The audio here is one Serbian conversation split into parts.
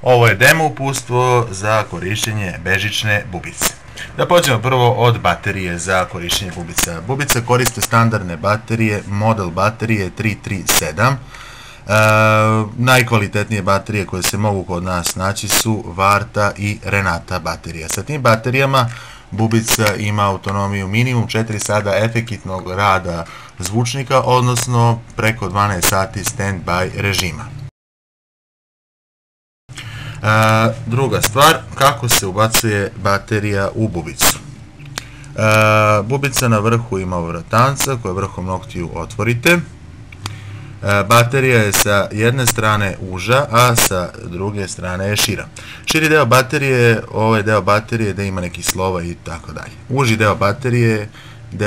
Ovo je demo uputstvo za korištenje bežične bubice. Da pođemo prvo od baterije za korištenje bubica. Bubica koriste standardne baterije, model baterije 337. Najkvalitetnije baterije koje se mogu kod nas naći su Varta i Renata baterija. Sa tim baterijama bubica ima autonomiju minimum 4 sata efektivnog rada zvučnika, odnosno preko 12 sati stand-by režima. Druga stvar, kako se ubacuje baterija u bubicu. Bubica na vrhu ima vratanca koje vrhom noktiju otvorite. Baterija je sa jedne strane uža, a sa druge strane je šira. Širi deo baterije je ovaj deo baterije da ima neki slova i tako dalje. Uži deo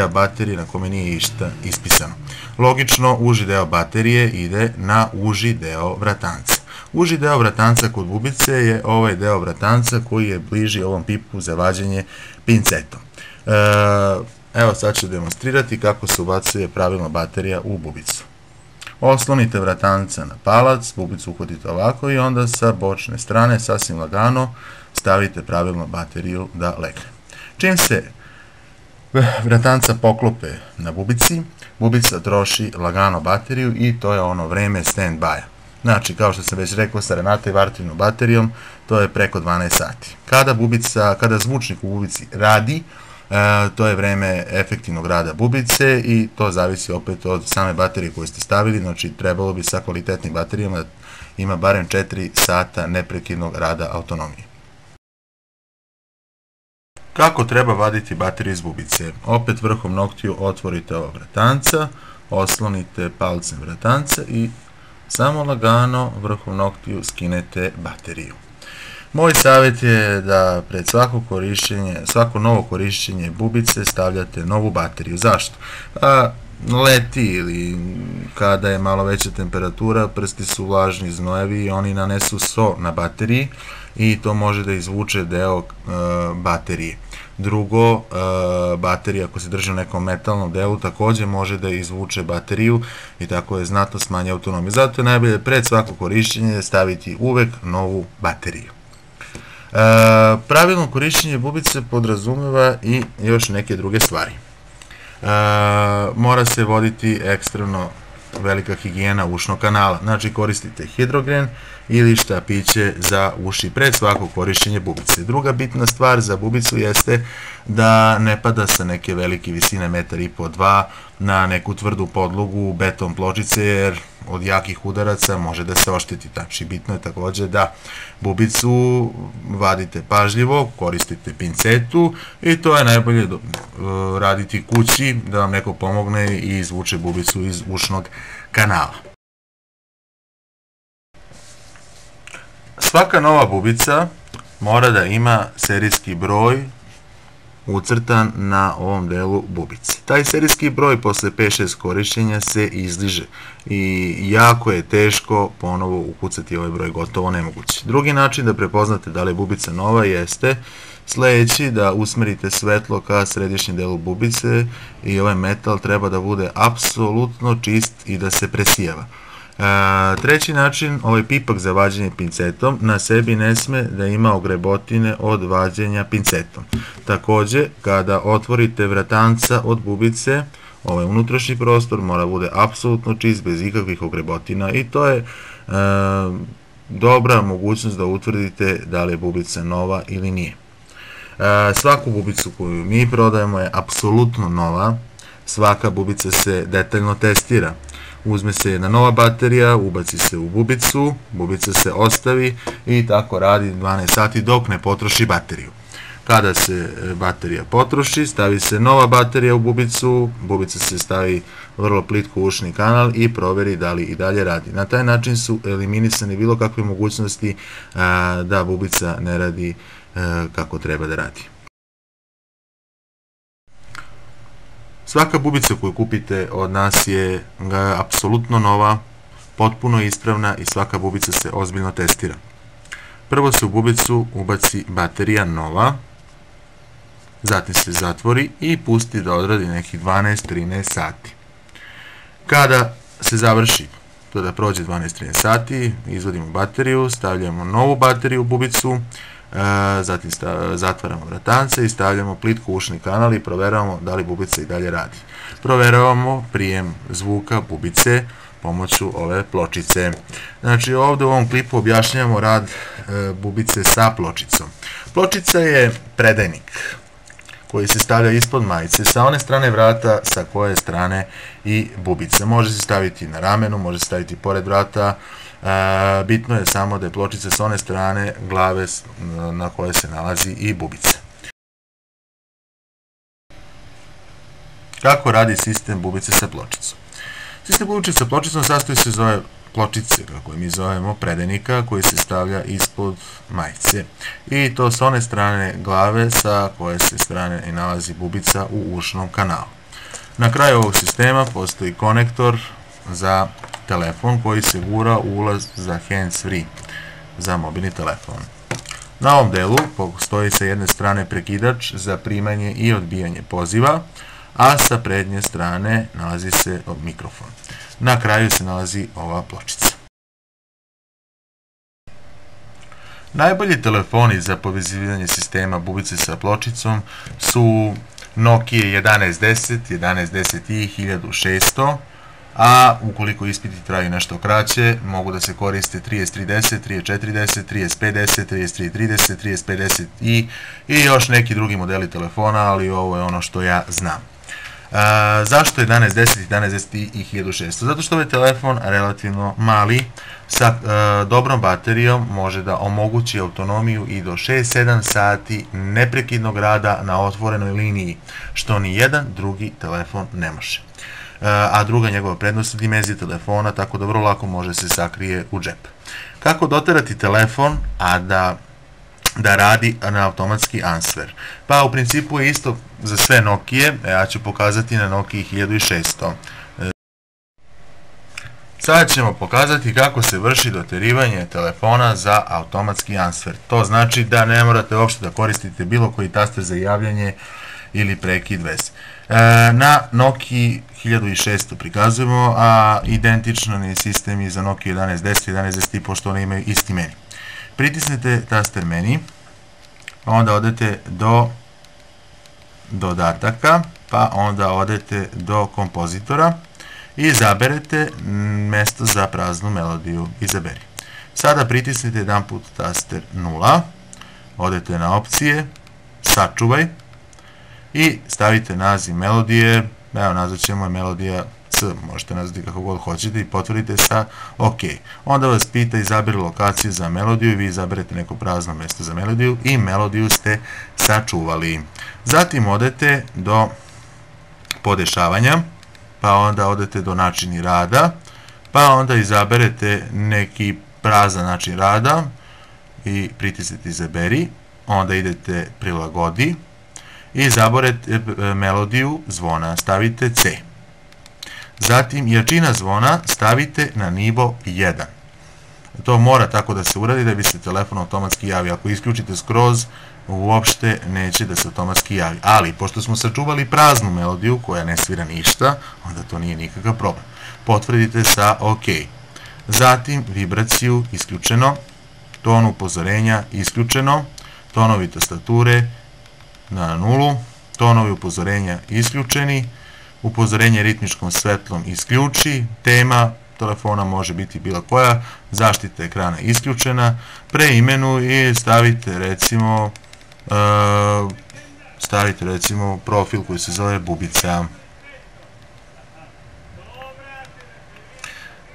baterije na kome nije išta ispisano. Logično, uži deo baterije ide na uži deo vratanca. Uži deo vratanca kod bubice je ovaj deo vratanca koji je bliži ovom pipu za vađenje pincetom. Evo sad ću demonstrirati kako se ubacuje pravilno baterija u bubicu. Oslonite vratanca na palac, bubicu uhvatite ovako i onda sa bočne strane sasvim lagano stavite pravilno bateriju da legne. Čim se vratanca poklope na bubici, bubica troši lagano bateriju i to je ono vreme stand-by. Znači, kao što sam već rekao, sa Renata i Vartinom baterijom, to je preko 12 sati. Kada zvučnik u bubici radi, to je vreme efektivnog rada bubice i to zavisi opet od same baterije koju ste stavili, znači trebalo bi sa kvalitetnim baterijama da ima barem 4 sata neprekidnog rada autonomije. Kako treba vaditi bateriju iz bubice? Opet vrhom noktiju otvorite ovog vratanca, oslonite palcem vratanca i samo lagano vrhom noktiju skinete bateriju. Moj savjet je da pred svako novo korišćenje bubice stavljate novu bateriju. Zašto? Leti ili kada je malo veća temperatura, prsti su vlažni, znojevi i oni nanesu so na bateriji i to može da izvuče deo baterije. Drugo, baterija ako se drži u nekom metalnom delu takođe može da izvuče bateriju i tako je znatno smanje autonomije. Zato je najbolje pred svako korišćenje staviti uvek novu bateriju. Pravilno korišćenje bubice podrazumeva i još neke druge stvari. Mora se voditi ekstremno velika higijena ušnog kanala, znači koristite hidrogen ili štapiće za uši pred svako korišćenje bubice. Druga bitna stvar za bubicu jeste da ne pada sa neke velike visine, 1,5 m, 2 na neku tvrdu podlogu, beton pločice, jer od jakih udaraca može da se ošteti. Znači, bitno je takođe da bubicu vadite pažljivo, koristite pincetu i to je najbolje raditi kući, da vam neko pomogne i izvuče bubicu iz ušnog kanala. Svaka nova bubica mora da ima serijski broj ucrtan na ovom delu bubice. Taj serijski broj posle 5-6 korišćenja se izliže i jako je teško ponovo ukucati ovaj broj, gotovo nemoguće. Drugi način da prepoznate da li je bubica nova jeste sledeći, da usmerite svetlo ka središnjem delu bubice i ovaj metal treba da bude apsolutno čist i da se presijava. Treći način, ovaj pipak za vađenje pincetom na sebi ne sme da ima ogrebotine od vađenja pincetom. Takođe, kada otvorite vratanca od bubice, ovaj unutrašnji prostor mora da bude apsolutno čist, bez ikakvih ogrebotina i to je dobra mogućnost da utvrdite da li je bubica nova ili nije. Svaku bubicu koju mi prodajemo je apsolutno nova, svaka bubica se detaljno testira. Uzme se jedna nova baterija, ubaci se u bubicu, bubica se ostavi i tako radi 12 sati dok ne potroši bateriju. Kada se baterija potroši, stavi se nova baterija u bubicu, bubica se stavi vrlo plitko u ušni kanal i proveri da li i dalje radi. Na taj način su eliminisane bilo kakve mogućnosti da bubica ne radi kako treba da radi. Svaka bubica koju kupite od nas je apsolutno nova, potpuno ispravna i svaka bubica se ozbiljno testira. Prvo se u bubicu ubaci baterija nova, zatim se zatvori i pusti da odradi nekih 12-13 sati. Kada se završi da prođe 12-13 sati, izvodimo bateriju, stavljamo novu bateriju u bubicu, zatim zatvaramo vratance i stavljamo plitko ušni kanal i proveravamo da li bubica i dalje radi. Proveravamo prijem zvuka bubice pomoću ove pločice. Znači ovde u ovom klipu objašnjavamo rad bubice sa pločicom. Pločica je predajnik koji se stavlja ispod majice, sa one strane vrata, sa koje strane i bubica. Može se staviti na ramenu, može se staviti pored vrata, bitno je samo da je pločica sa one strane glave na koje se nalazi i bubica. Kako radi sistem bubice sa pločicom? Sistem bubice sa pločicom sastoji se iz ove pločice, kako je mi zovemo, predajnika, koji se stavlja ispod majice. I to s one strane glave sa koje se strane i nalazi bubica u ušnom kanalu. Na kraju ovog sistema postoji konektor za telefon koji se gura u ulaz za hands free, za mobilni telefon. Na ovom delu postoji sa jedne strane prekidač za primanje i odbijanje poziva, a sa prednje strane nalazi se mikrofon. Na kraju se nalazi ova pločica. Najbolji telefoni za povezivanje sistema bubice sa pločicom su Nokia 1110, 1110i, 1600, a ukoliko ispiti traju nešto kraće, mogu da se koriste 3310, 3410, 3510, 3330, 3510i i još neki drugi modeli telefona, ali ovo je ono što ja znam. Zašto 1110, 1110i i 1600? Zato što ovaj telefon relativno mali, sa dobrom baterijom može da omogući autonomiju i do 6-7 sati neprekidnog rada na otvorenoj liniji, što ni jedan drugi telefon ne može. A druga njegova prednost je dimenzija telefona, tako da vrlo lako može se sakrije u džep. Kako doterati telefon, a da radi na automatski answer? Pa u principu je isto za sve Nokije, ja ću pokazati na Nokia 1600. Sada ćemo pokazati kako se vrši doterivanje telefona za automatski answer. To znači da ne morate uopšte da koristite bilo koji taster za javljanje ili prekid veze. Na Nokia 1600 prikazujemo, a identičan je sistem i za Nokia 1110 i 1110i, pošto one imaju isti meni. Pritisnete taster meni, onda odete do dodataka, pa onda odete do kompozitora i izaberete mesto za praznu melodiju. Izaberi. Sada pritisnite jedan put taster 0, odete na opcije, sačuvaj i stavite naziv melodije, evo nazvat ćemo je melodija C, možete nazvati kako god hoćete i potvrdite sa OK. Onda vas pita izaberi lokaciju za melodiju i vi izaberete neko prazno mesto za melodiju i melodiju ste sačuvali. Zatim odete do podešavanja, pa onda odete do načini rada, pa onda izaberete neki prazan način rada i pritisnete izaberi, onda idete prilagodi i izaberete melodiju zvona, stavite C. Zatim jačina zvona stavite na nivo 1. To mora tako da se uradi da bi se telefon automatski javi. Ako isključite skroz, uopšte neće da se automatski javi. Ali, pošto smo sačuvali praznu melodiju koja ne svira ništa, onda to nije nikakav problem. Potvrdite sa OK. Zatim vibraciju isključeno, ton upozorenja isključeno, tonovi tastature na 0, tonovi upozorenja isključeni, upozorenje ritmičkom svetlom isključi, tema telefona može biti bilo koja, zaštita ekrana isključena, preimenu i stavite recimo profil koji se zove bubica.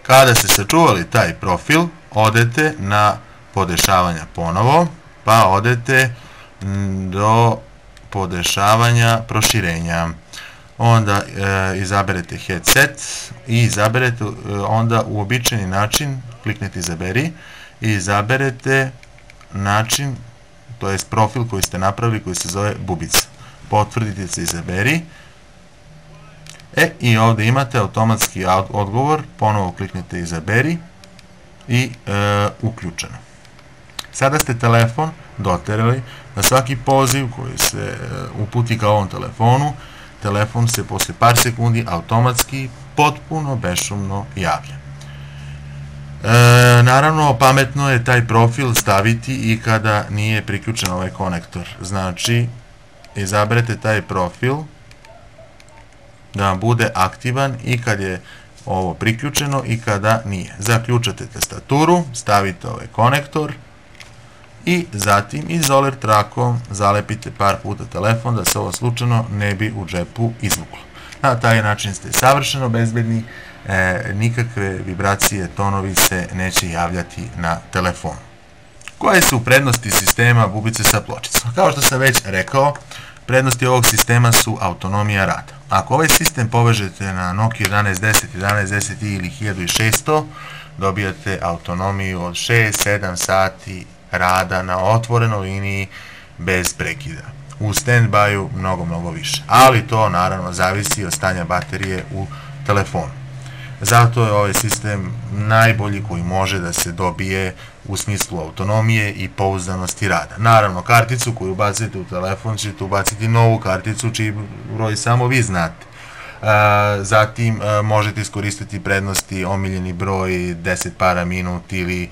Kada ste sačuvali taj profil, odete na podešavanja ponovo, pa odete do podešavanja proširenja. Onda izaberete headset i izaberete onda uobičajeni način, kliknete izaberi i izaberete način, to jest profil koji ste napravili koji se zove bubica. Potvrdite se izaberi i ovde imate automatski odgovor, ponovo kliknete izaberi i uključeno. Sada ste telefon doterali, na svaki poziv koji se uputi ka ovom telefonu, telefon se posle par sekundi automatski potpuno bešumno javlja. Naravno, pametno je taj profil staviti i kada nije priključen ovaj konektor. Znači, izaberete taj profil da vam bude aktivan i kad je ovo priključeno i kada nije. Zaključate tastaturu, stavite ovaj konektor i zatim izoler trakom zalepite par puta telefon da se ovo slučajno ne bi u džepu izvuklo. Na taj način ste savršeno bezbedni, nikakve vibracije, tonovi se neće javljati na telefonu. Koje su prednosti sistema bubice sa pločicom? Kao što sam već rekao, prednosti ovog sistema su autonomija rada. Ako ovaj sistem povežete na Nokia 1110, 1110i ili 1600, dobijate autonomiju od 6-7 sati rada na otvorenoj liniji bez prekida. U stand-by-u mnogo više. Ali to naravno zavisi od stanja baterije u telefonu. Zato je ovaj sistem najbolji koji može da se dobije u smislu autonomije i pouzdanosti rada. Naravno, karticu koju ubacite u telefon ćete ubaciti novu karticu čiji broj samo vi znate. Zatim možete iskoristiti prednosti omiljeni broj, 10 para minut ili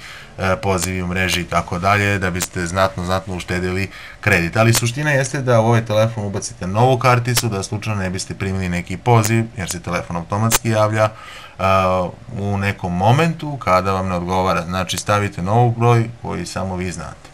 pozivi u mreži i tako dalje, da biste znatno uštedili kredit. Ali suština jeste da u ovaj telefon ubacite novu karticu, da slučajno ne biste primili neki poziv, jer se telefon automatski javlja u nekom momentu kada vam ne odgovara. Znači stavite novu broj koji samo vi znate.